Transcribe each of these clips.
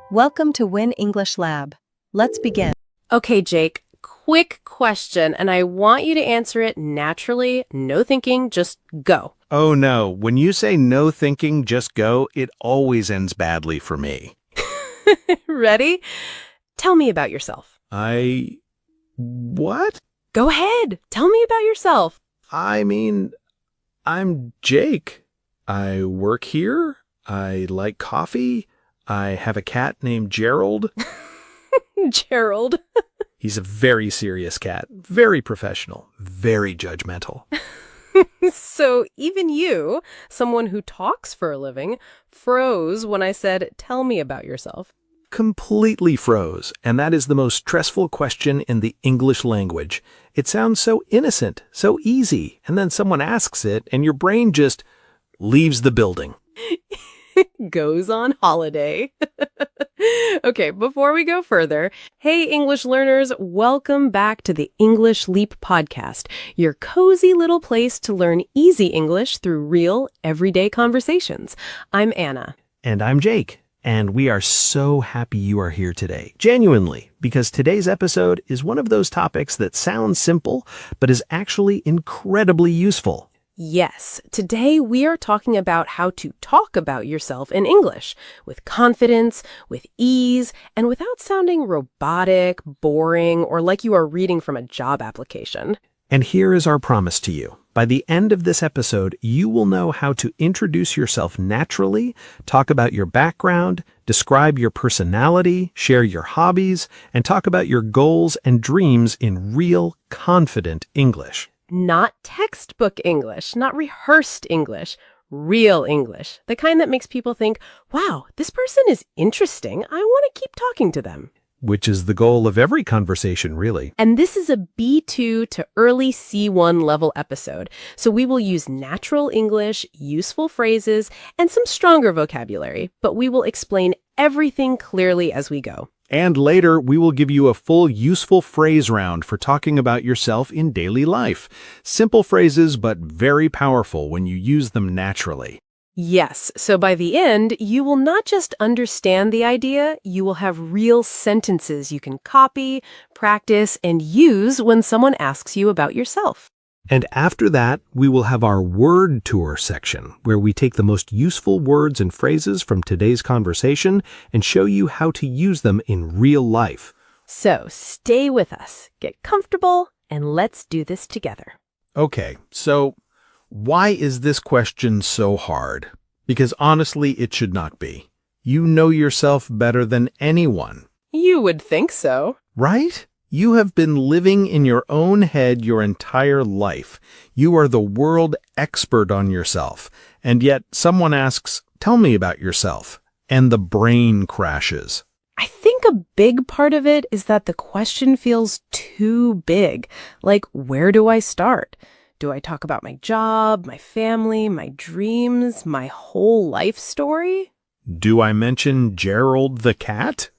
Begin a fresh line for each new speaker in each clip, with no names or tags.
Welcome to Win English Lab. Let's begin.
Okay, Jake, quick question, and I want you to answer it naturally, no thinking, just go.
Oh no, when you say no thinking, just go, it always ends badly for me.
Ready? Tell me about yourself.
What?
Go ahead. Tell me about yourself.
I'm Jake. I work here. I like coffee. I have a cat named Gerald.
Gerald.
He's a very serious cat, very professional, very judgmental.
So even you, someone who talks for a living, froze when I said, tell me about yourself.
Completely froze, and that is the most stressful question in the English language. It sounds so innocent, so easy, and then someone asks it, and your brain just leaves the building.
Goes on holiday. Okay, before we go further, hey English learners, welcome back to the English Leap podcast, your cozy little place to learn easy English through real, everyday conversations. I'm Anna.
And I'm Jake. And we are so happy you are here today, genuinely, because today's episode is one of those topics that sounds simple, but is actually incredibly useful.
Yes, today we are talking about how to talk about yourself in English with confidence, with ease, and without sounding robotic, boring, or like you are reading from a job application.
And here is our promise to you. By the end of this episode, you will know how to introduce yourself naturally, talk about your background, describe your personality, share your hobbies, and talk about your goals and dreams in real, confident English.
Not textbook English, not rehearsed English, real English. The kind that makes people think, wow, this person is interesting. I want to keep talking to them.
Which is the goal of every conversation, really.
And this is a B2 to early C1 level episode. So we will use natural English, useful phrases, and some stronger vocabulary, but we will explain everything clearly as we go.
And later, we will give you a full useful phrase round for talking about yourself in daily life. Simple phrases, but very powerful when you use them naturally.
Yes, so by the end, you will not just understand the idea, you will have real sentences you can copy, practice, and use when someone asks you about yourself.
And after that, we will have our word tour section, where we take the most useful words and phrases from today's conversation and show you how to use them in real life.
So stay with us, get comfortable, and let's do this together.
Okay, so why is this question so hard? Because honestly, it should not be. You know yourself better than anyone.
You would think so.
Right? You have been living in your own head your entire life. You are the world expert on yourself. And yet someone asks, tell me about yourself. And the brain crashes.
I think a big part of it is that the question feels too big. Like, where do I start? Do I talk about my job, my family, my dreams, my whole life story?
Do I mention Gerald the cat?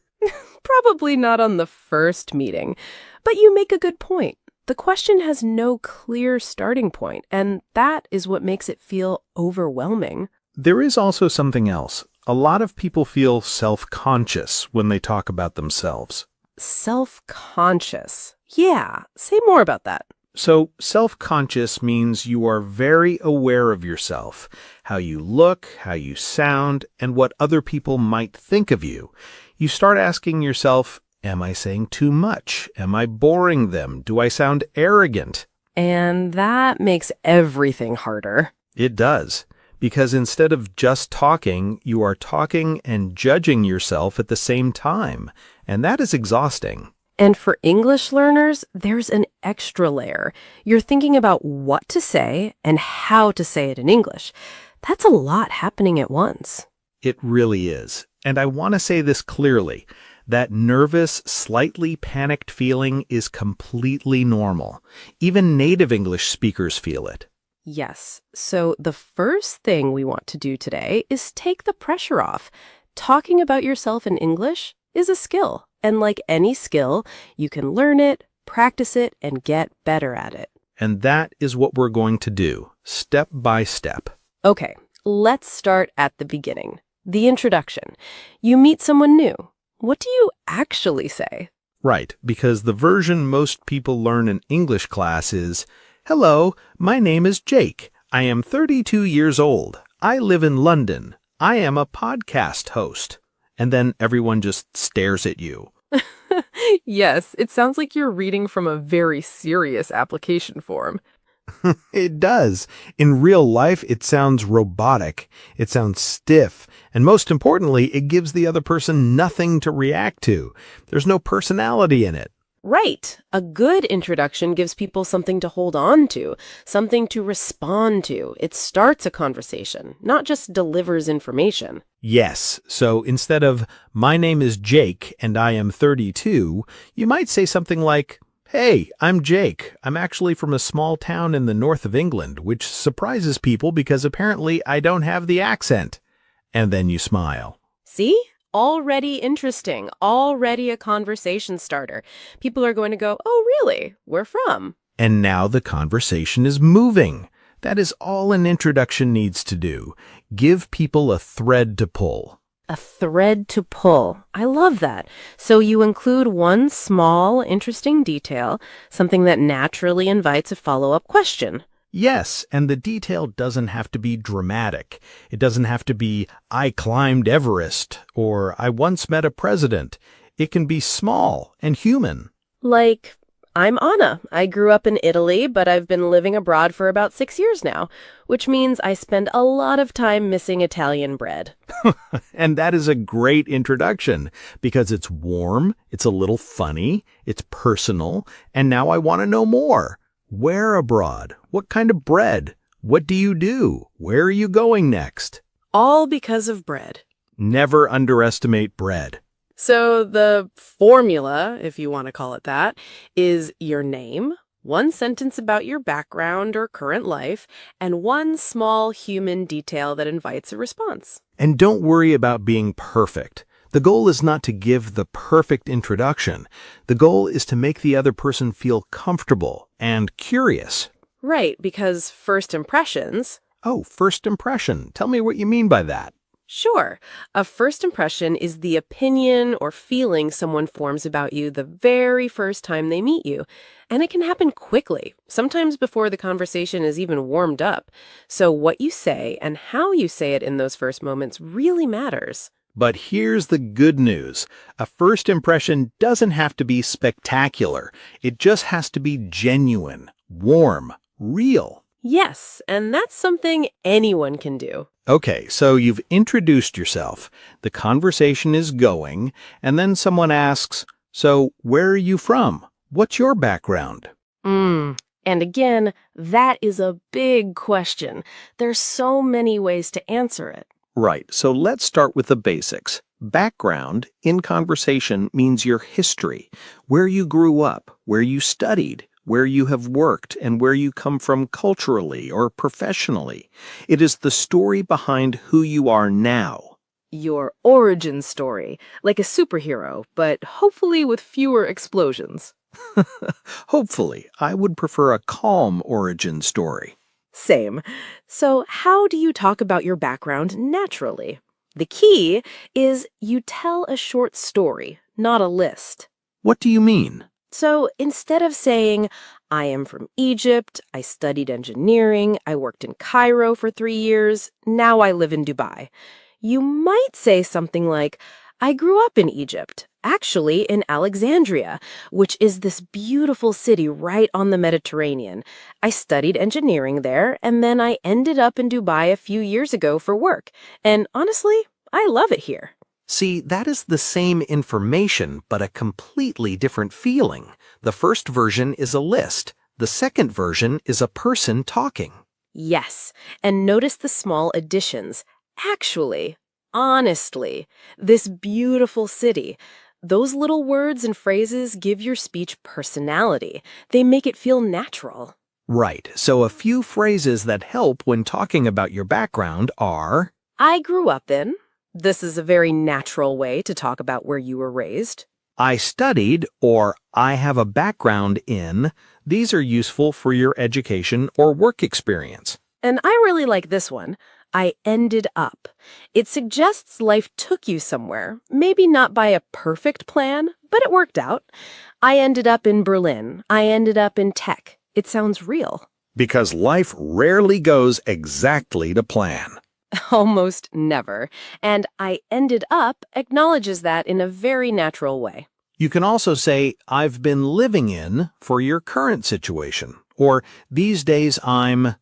Probably not on the first meeting, but you make a good point. The question has no clear starting point, and that is what makes it feel overwhelming.
There is also something else. A lot of people feel self-conscious when they talk about themselves.
Self-conscious. Yeah, say more about that.
So self-conscious means you are very aware of yourself, how you look, how you sound, and what other people might think of you. You start asking yourself, am I saying too much? Am I boring them? Do I sound arrogant?
And that makes everything harder.
It does, because instead of just talking, you are talking and judging yourself at the same time, and that is exhausting.
And for English learners, there's an extra layer. You're thinking about what to say and how to say it in English. That's a lot happening at once.
It really is. And I want to say this clearly. That nervous, slightly panicked feeling is completely normal. Even native English speakers feel it.
Yes. So the first thing we want to do today is take the pressure off. Talking about yourself in English is a skill. And like any skill, you can learn it, practice it, and get better at it.
And that is what we're going to do, step by step.
Okay, let's start at the beginning. The introduction. You meet someone new. what do you actually say?
Right, because the version most people learn in English class is, "Hello, my name is Jake. I am 32 years old. I live in London. I am a podcast host." And then everyone just stares at you.
Yes, it sounds like you're reading from a very serious application form.
It does. In real life, it sounds robotic. It sounds stiff. And most importantly, it gives the other person nothing to react to. There's no personality in it.
Right. A good introduction gives people something to hold on to, something to respond to. It starts a conversation, not just delivers information.
Yes. So instead of, "My name is Jake and I am 32, you might say something like, "Hey, I'm Jake. I'm actually from a small town in the north of England," which surprises people because apparently I don't have the accent. And then you smile.
See? Already interesting. Already a conversation starter. People are going to go, "Oh, really? Where from?"
And now the conversation is moving. That is all an introduction needs to do. Give people a thread to pull.
A thread to pull. I love that. So you include one small, interesting detail, something that naturally invites a follow-up question.
Yes, and the detail doesn't have to be dramatic. It doesn't have to be, "I climbed Everest," or "I once met a president." It can be small and human.
Like, I'm Anna. I grew up in Italy, but I've been living abroad for about 6 years now, which means I spend a lot of time missing Italian bread.
And that is a great introduction because it's warm, it's a little funny, it's personal, and now I want to know more. Where abroad? What kind of bread? What do you do? Where are you going next?
All because of bread.
Never underestimate bread.
So the formula, if you want to call it that, is your name, one sentence about your background or current life, and one small human detail that invites a response.
And don't worry about being perfect. The goal is not to give the perfect introduction. The goal is to make the other person feel comfortable and curious.
Right, because first impressions...
Oh, first impression. Tell me what you mean by that.
Sure. A first impression is the opinion or feeling someone forms about you the very first time they meet you. And it can happen quickly, sometimes before the conversation is even warmed up. So what you say and how you say it in those first moments really matters.
But here's the good news. A first impression doesn't have to be spectacular. It just has to be genuine, warm, real.
Yes, and that's something anyone can do.
Okay, so you've introduced yourself, the conversation is going, and then someone asks, "So where are you from? What's your background?"
And again, that is a big question. There's so many ways to answer it.
Right, so let's start with the basics. Background in conversation means your history, where you grew up, where you studied, where you have worked, and where you come from culturally or professionally. It is the story behind who you are now.
Your origin story, like a superhero, but hopefully with fewer explosions.
Hopefully, I would prefer a calm origin story.
Same. So how do you talk about your background naturally? The key is you tell a short story, not a list.
What do you mean?
So instead of saying, "I am from Egypt, I studied engineering, I worked in Cairo for 3 years, now I live in Dubai," you might say something like, "I grew up in Egypt, actually in Alexandria, which is this beautiful city right on the Mediterranean. I studied engineering there, and then I ended up in Dubai a few years ago for work. And honestly, I love it here."
See, that is the same information, but a completely different feeling. The first version is a list. The second version is a person talking.
Yes, and notice the small additions. Actually, honestly, this beautiful city. Those little words and phrases give your speech personality. They make it feel natural.
Right, so a few phrases that help when talking about your background are,
I grew up in. This is a very natural way to talk about where you were raised.
I studied, or I have a background in. These are useful for your education or work experience.
And I really like this one. I ended up. It suggests life took you somewhere, maybe not by a perfect plan, but it worked out. I ended up in Berlin. I ended up in tech. It sounds real.
Because life rarely goes exactly to plan.
Almost never. And I ended up acknowledges that in a very natural way.
You can also say, I've been living in for your current situation. Or, these days I'm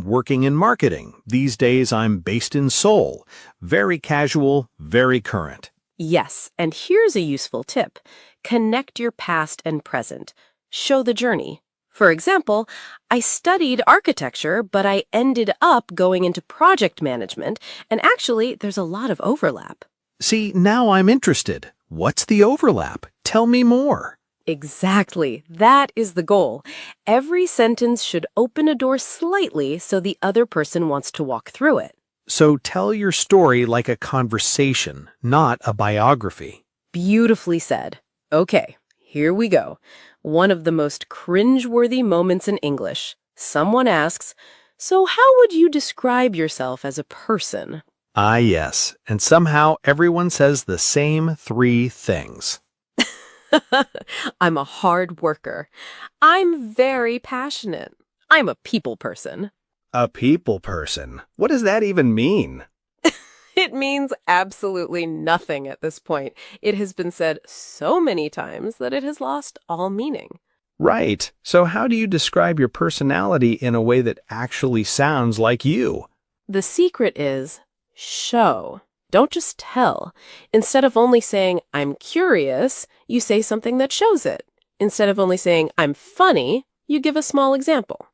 working in marketing. These days I'm based in Seoul. Very casual, very current.
Yes, and here's a useful tip. Connect your past and present. Show the journey. For example, I studied architecture, but I ended up going into project management, and actually, there's a lot of overlap.
See, now I'm interested. What's the overlap? Tell me more.
Exactly. That is the goal. Every sentence should open a door slightly so the other person wants to walk through it.
So tell your story like a conversation, not a biography.
Beautifully said. Okay, here we go. One of the most cringe-worthy moments in English. Someone asks, "So how would you describe yourself as a person?"
Ah, yes. And somehow everyone says the same 3 things.
I'm a hard worker. I'm very passionate. I'm a people person.
A people person. What does that even mean?
It means absolutely nothing at this point. It has been said so many times that it has lost all meaning.
Right. So how do you describe your personality in a way that actually sounds like you?
The secret is show. Don't just tell. Instead of only saying, "I'm curious," you say something that shows it. Instead of only saying, "I'm funny," you give a small example.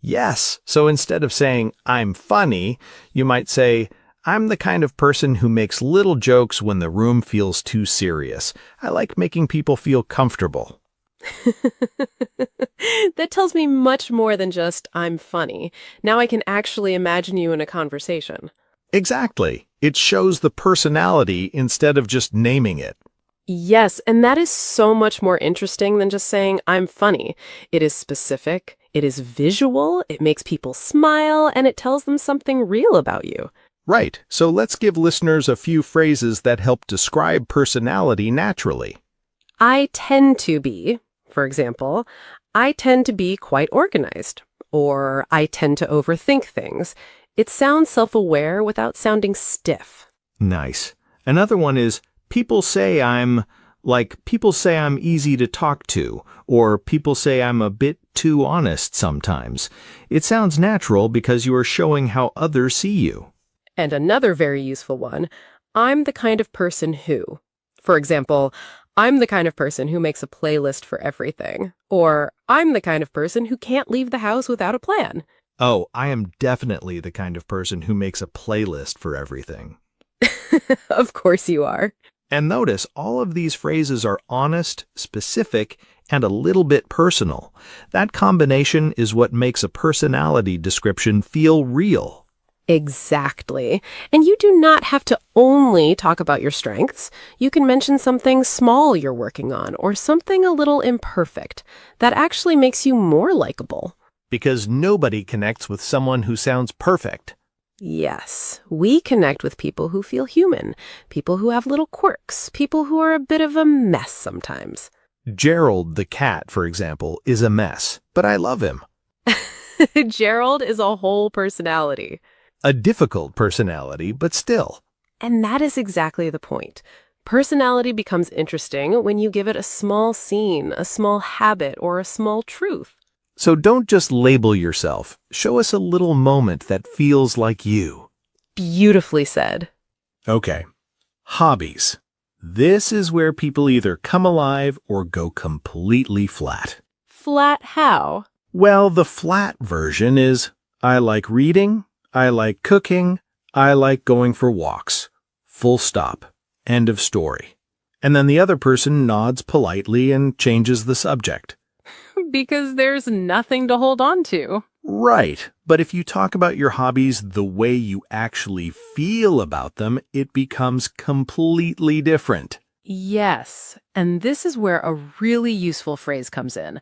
Yes. So instead of saying, I'm funny, you might say, I'm the kind of person who makes little jokes when the room feels too serious. I like making people feel comfortable.
That tells me much more than just, "I'm funny." Now I can actually imagine you in a conversation.
Exactly. It shows the personality instead of just naming it.
Yes, and that is so much more interesting than just saying, "I'm funny." It is specific, it is visual, it makes people smile, and it tells them something real about you.
Right. So let's give listeners a few phrases that help describe personality naturally.
I tend to be, for example, I tend to be quite organized, or I tend to overthink things. It sounds self-aware without sounding stiff.
Nice. Another one is, people say I'm easy to talk to, or people say I'm a bit too honest sometimes. It sounds natural because you are showing how others see you.
And another very useful one, I'm the kind of person who. For example, I'm the kind of person who makes a playlist for everything. Or I'm the kind of person who can't leave the house without a plan.
Oh, I am definitely the kind of person who makes a playlist for everything.
Of course you are.
And notice, all of these phrases are honest, specific, and a little bit personal. That combination is what makes a personality description feel real.
Exactly. And you do not have to only talk about your strengths. You can mention something small you're working on or something a little imperfect. That actually makes you more likable.
Because nobody connects with someone who sounds perfect.
Yes, we connect with people who feel human, people who have little quirks, people who are a bit of a mess sometimes.
Gerald the cat, for example, is a mess, but I love him.
Gerald is a whole personality.
A difficult personality, but still.
And that is exactly the point. Personality becomes interesting when you give it a small scene, a small habit, or a small truth.
So don't just label yourself. Show us a little moment that feels like you.
Beautifully said.
Okay. Hobbies. This is where people either come alive or go completely flat.
Flat how?
Well, the flat version is, I like reading, I like cooking, I like going for walks. Full stop. End of story. And then the other person nods politely and changes the subject.
Because there's nothing to hold on to.
Right. But if you talk about your hobbies the way you actually feel about them, it becomes completely different.
Yes, and this is where a really useful phrase comes in.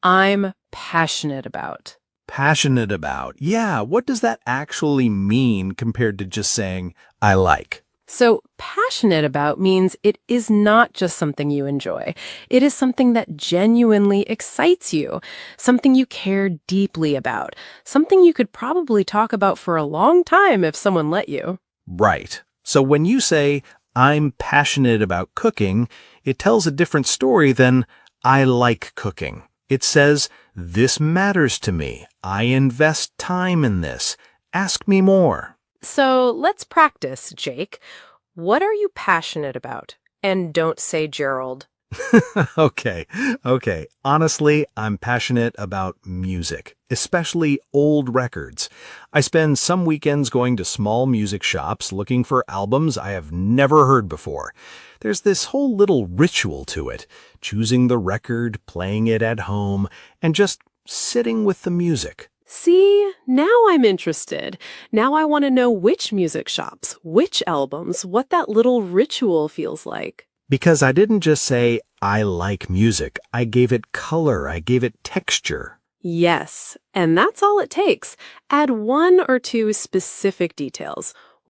I'm passionate about.
Passionate about. Yeah, what does that actually mean compared to just saying, I like?
So, passionate about means it is not just something you enjoy. It is something that genuinely excites you, something you care deeply about, something you could probably talk about for a long time if someone let you.
Right. So when you say, I'm passionate about cooking, it tells a different story than, I like cooking. It says, this matters to me. I invest time in this. Ask me more.
So, let's practice, Jake. What are you passionate about? And don't say Gerald.
Okay. Honestly, I'm passionate about music, especially old records. I spend some weekends going to small music shops looking for albums I have never heard before. There's this whole little ritual to it, choosing the record, playing it at home, and just sitting with the music.
See, now I'm interested. Now I want to know which music shops, which albums, what that little ritual feels like.
Because I didn't just say, I like music. I gave it color. I gave it texture.
Yes, and that's all it takes. Add one or two specific details.